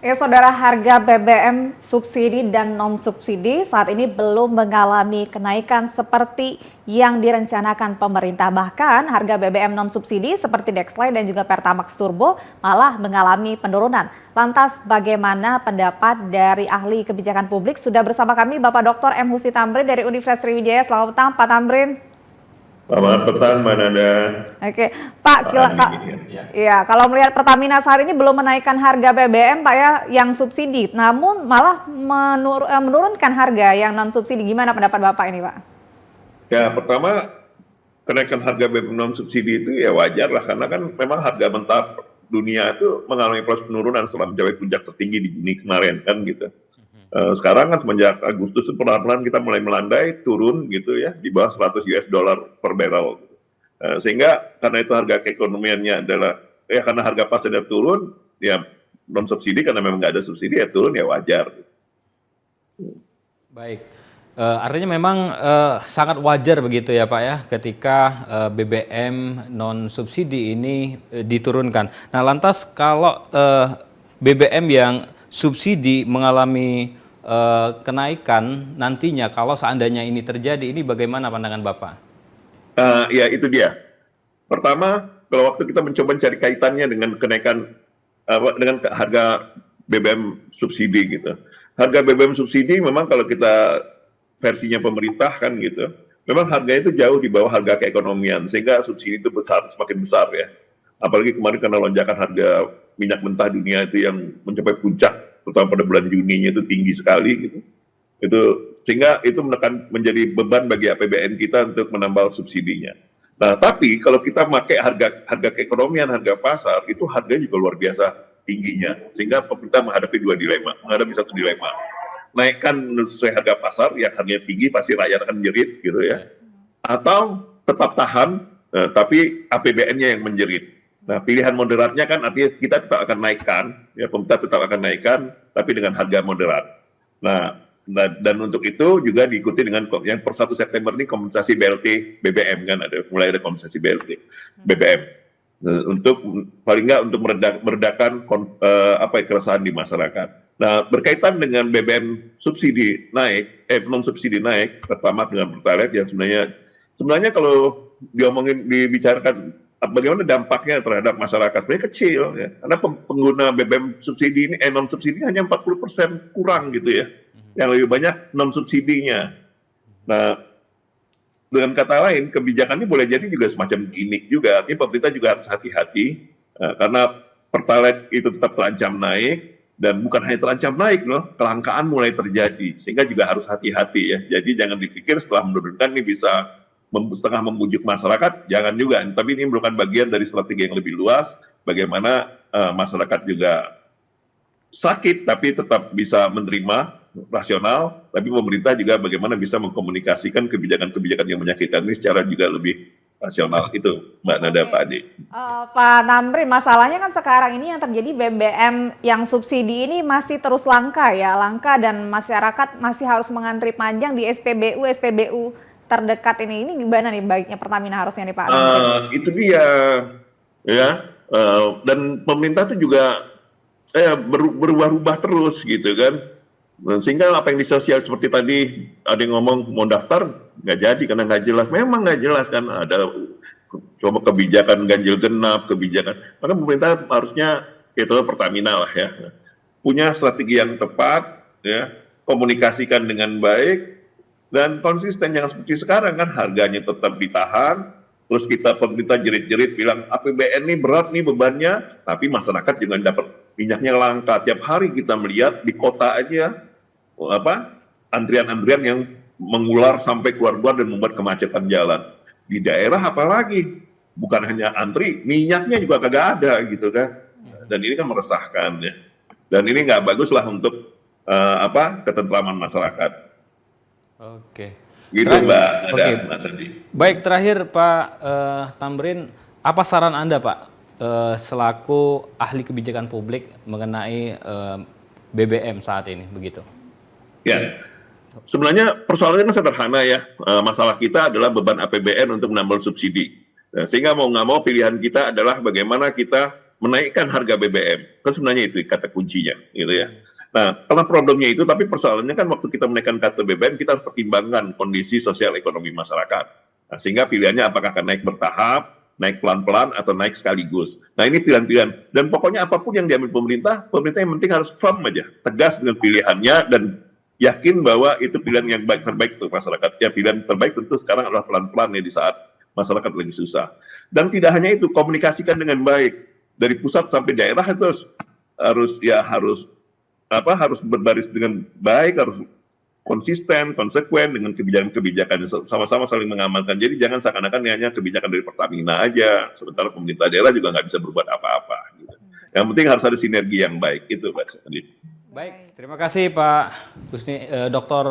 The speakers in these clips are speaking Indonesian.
Ya, Saudara, harga BBM subsidi dan non-subsidi saat ini belum mengalami kenaikan seperti yang direncanakan pemerintah. Bahkan harga BBM non-subsidi seperti Dexlite dan juga Pertamax Turbo malah mengalami penurunan. Lantas bagaimana pendapat dari ahli kebijakan publik? Sudah bersama kami Bapak Dr. M. Husti Tamrin dari Universitas Sriwijaya. Selamat petang Pak Tamrin. Selamat petang, Mbak Nada. Oke, Pak, ya, kalau melihat Pertamina saat ini belum menaikkan harga BBM, Pak ya, yang subsidi, namun malah menurunkan harga yang non subsidi. Gimana pendapat Bapak ini, Pak? Ya, pertama kenaikan harga BBM non subsidi itu ya wajar lah, karena kan memang harga mentah dunia itu mengalami proses penurunan setelah mencapai puncak tertinggi di Juni kemarin kan gitu. Sekarang kan semenjak Agustus pelan-pelan kita mulai melandai turun gitu ya di bawah 100 US dollar per barrel. Sehingga karena itu harga keekonomiannya adalah karena harga pasarnya turun ya non subsidi, karena memang nggak ada subsidi ya turun ya wajar. Baik, artinya memang sangat wajar begitu ya Pak ya ketika BBM non subsidi ini diturunkan. Nah lantas kalau BBM yang subsidi mengalami kenaikan nantinya, kalau seandainya ini terjadi, ini bagaimana pandangan Bapak? Ya itu dia. Pertama, kalau waktu kita mencoba mencari kaitannya dengan kenaikan dengan harga BBM subsidi gitu. Harga BBM subsidi memang kalau kita versinya pemerintah kan gitu, memang harganya itu jauh di bawah harga keekonomian, sehingga subsidi itu semakin besar ya. Apalagi kemarin karena lonjakan harga minyak mentah dunia itu yang mencapai puncak, terutama pada bulan Juninya itu tinggi sekali gitu. Itu sehingga itu menjadi beban bagi APBN kita untuk menambal subsidinya. Nah, tapi kalau kita pakai harga keekonomian, harga pasar, itu harganya juga luar biasa tingginya. Sehingga pemerintah menghadapi satu dilema. Naikkan sesuai harga pasar, yang harganya tinggi, pasti rakyat akan menjerit gitu ya. Atau tetap tahan, tapi APBN-nya yang menjerit. Nah, pilihan moderatnya kan artinya kita tetap akan naikkan, ya pemerintah tetap akan naikkan, tapi dengan harga moderat. Nah, dan untuk itu juga diikuti dengan yang per 1 September ini kompensasi BLT BBM kan, mulai ada kompensasi BLT BBM. Untuk paling nggak untuk meredakan keresahan di masyarakat. Nah, berkaitan dengan BBM subsidi naik, non subsidi naik, pertama dengan Pertalite yang sebenarnya kalau dibicarakan bagaimana dampaknya terhadap masyarakat, mereka kecil ya, karena pengguna BBM subsidi ini non subsidi hanya 40% kurang gitu ya, yang lebih banyak non subsidinya. Nah, dengan kata lain kebijakannya boleh jadi juga semacam gimmick juga, artinya pemerintah juga harus hati-hati karena Pertalite itu tetap terancam naik, dan bukan hanya terancam naik loh, kelangkaan mulai terjadi, sehingga juga harus hati-hati ya. Jadi jangan dipikir setelah menurunkan ini bisa setengah membujuk masyarakat, jangan juga. Tapi ini merupakan bagian dari strategi yang lebih luas, bagaimana masyarakat juga sakit tapi tetap bisa menerima, rasional, tapi pemerintah juga bagaimana bisa mengkomunikasikan kebijakan-kebijakan yang menyakitkan ini secara juga lebih rasional. Itu Mbak Nada, Pak Adi. Pak Tamrin, masalahnya kan sekarang ini yang terjadi BBM yang subsidi ini masih terus langka dan masyarakat masih harus mengantri panjang di SPBU terdekat ini gimana nih baiknya Pertamina harusnya nih Pak? Itu dia ya, dan pemerintah itu juga berubah-ubah terus gitu kan, sehingga apa yang disosial seperti tadi ada yang ngomong mau daftar nggak jadi karena nggak jelas, memang nggak jelas kan, ada coba kebijakan ganjil genap, kebijakan, maka pemerintah harusnya itu Pertamina lah ya, punya strategi yang tepat ya, komunikasikan dengan baik dan konsisten. Yang seperti sekarang kan harganya tetap ditahan, terus kita pemerintah jerit-jerit bilang APBN ini berat nih bebannya, tapi masyarakat juga dapat minyaknya langka. Tiap hari kita melihat di kota aja antrian-antrian yang mengular sampai keluar-keluar dan membuat kemacetan jalan. Di daerah apalagi, bukan hanya antri, minyaknya juga kagak ada gitu kan. Dan ini kan meresahkan ya. Dan ini nggak bagus lah untuk ketentraman masyarakat. Oke. Gitu Mbak. Oke. Baik, terakhir Pak Tamrin, apa saran Anda Pak selaku ahli kebijakan publik mengenai BBM saat ini begitu? Ya, sebenarnya persoalannya sederhana ya. Masalah kita adalah beban APBN untuk menambal subsidi. Sehingga mau nggak mau pilihan kita adalah bagaimana kita menaikkan harga BBM. Kan sebenarnya itu kata kuncinya, gitu ya. Nah, karena problemnya itu, tapi persoalannya kan waktu kita menaikkan kata BBM, kita harus pertimbangkan kondisi sosial ekonomi masyarakat. Nah, sehingga pilihannya apakah akan naik bertahap, naik pelan-pelan, atau naik sekaligus. Nah, ini pilihan-pilihan. Dan pokoknya apapun yang diambil pemerintah yang penting harus firm aja, tegas dengan pilihannya, dan yakin bahwa itu pilihan yang terbaik untuk masyarakat. Ya, pilihan terbaik tentu sekarang adalah pelan-pelan ya di saat masyarakat lagi susah. Dan tidak hanya itu, komunikasikan dengan baik dari pusat sampai daerah itu harus berbaris dengan baik, harus konsisten, konsekuen dengan kebijakan-kebijakan yang sama-sama saling mengamankan. Jadi jangan seakan-akan hanya kebijakan dari Pertamina aja, sementara pemerintah daerah juga nggak bisa berbuat apa-apa. Gitu. Yang penting harus ada sinergi yang baik, itu Pak Sandi. Baik, terima kasih Pak Dr.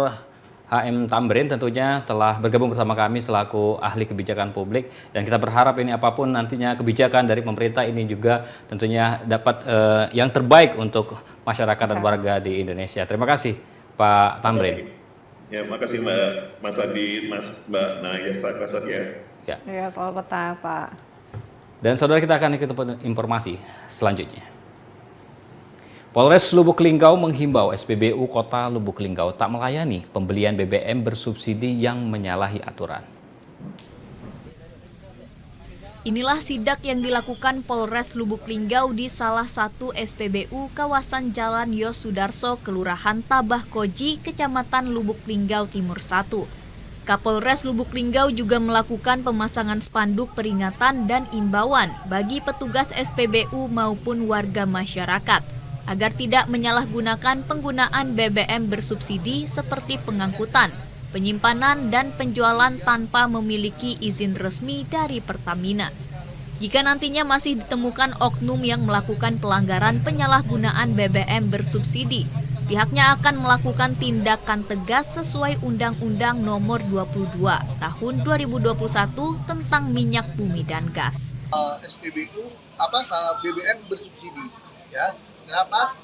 HM Tamrin tentunya telah bergabung bersama kami selaku ahli kebijakan publik, dan kita berharap ini apapun nantinya kebijakan dari pemerintah ini juga tentunya dapat yang terbaik untuk masyarakat dan warga di Indonesia. Terima kasih Pak Tamrin. Ya, makasih Mas Adi, Mbak Naya Strakasat ya. Ya, selamat petang Pak. Dan saudara, kita akan ikut informasi selanjutnya. Polres Lubuk Linggau menghimbau SPBU Kota Lubuk Linggau tak melayani pembelian BBM bersubsidi yang menyalahi aturan. Inilah sidak yang dilakukan Polres Lubuk Linggau di salah satu SPBU kawasan Jalan Yos Sudarso, Kelurahan Tabah Koji, Kecamatan Lubuk Linggau Timur 1. Kapolres Lubuk Linggau juga melakukan pemasangan spanduk peringatan dan imbauan bagi petugas SPBU maupun warga masyarakat agar tidak menyalahgunakan penggunaan BBM bersubsidi seperti pengangkutan, penyimpanan, dan penjualan tanpa memiliki izin resmi dari Pertamina. Jika nantinya masih ditemukan oknum yang melakukan pelanggaran penyalahgunaan BBM bersubsidi, pihaknya akan melakukan tindakan tegas sesuai Undang-Undang Nomor 22 Tahun 2021 tentang minyak bumi dan gas. SPBU BBM bersubsidi, ya. Kenapa?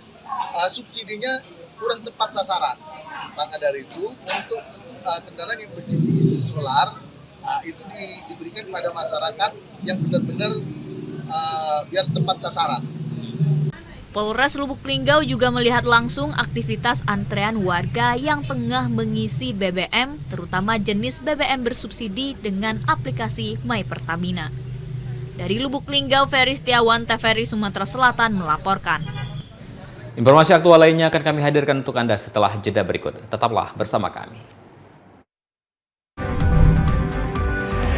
Subsidinya kurang tepat sasaran. Maka dari itu untuk kendaraan yang berjenis solar itu diberikan kepada masyarakat yang benar-benar biar tepat sasaran. Polres Lubuk Linggau juga melihat langsung aktivitas antrean warga yang tengah mengisi BBM, terutama jenis BBM bersubsidi dengan aplikasi My Pertamina. Dari Lubuk Linggau, Ferry Setiawan, TVRI Sumatera Selatan melaporkan. Informasi aktual lainnya akan kami hadirkan untuk Anda setelah jeda berikut. Tetaplah bersama kami.